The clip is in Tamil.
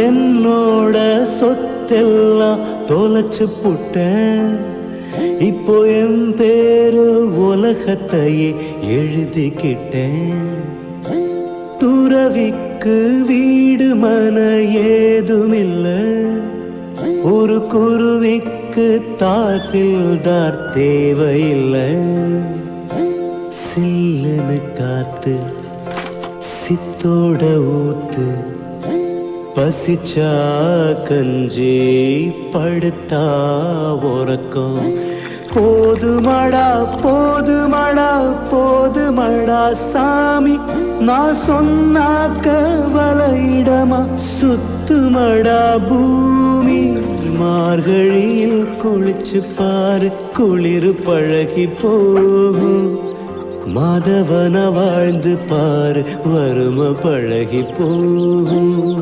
என்னோட சொத்தெல்லாம் தொலைச்சு புட்டேன். இப்போ என் பேரு உலகத்தையே எழுதிக்கிட்டேன். துறவிக்கு வீடு மன ஏதுமில்ல, ஒரு குருவிக்கு தாசில்தார் தேவையில்லை. சில்லுன்னு காத்து சித்தோட ஊத்து, பசிச்சா கஞ்சி படுத்தா உறக்கம். போதுமடா போதுமடா போதுமடா சாமி, நான் சொன்னாக்க வலையிடமா சுத்துமடா பூமி. மார்கழியில் குளிச்சு பாரு, குளிர் பழகி போகும். மாதவன வாழ்ந்து பாரு, வறுமை பழகி போகும்.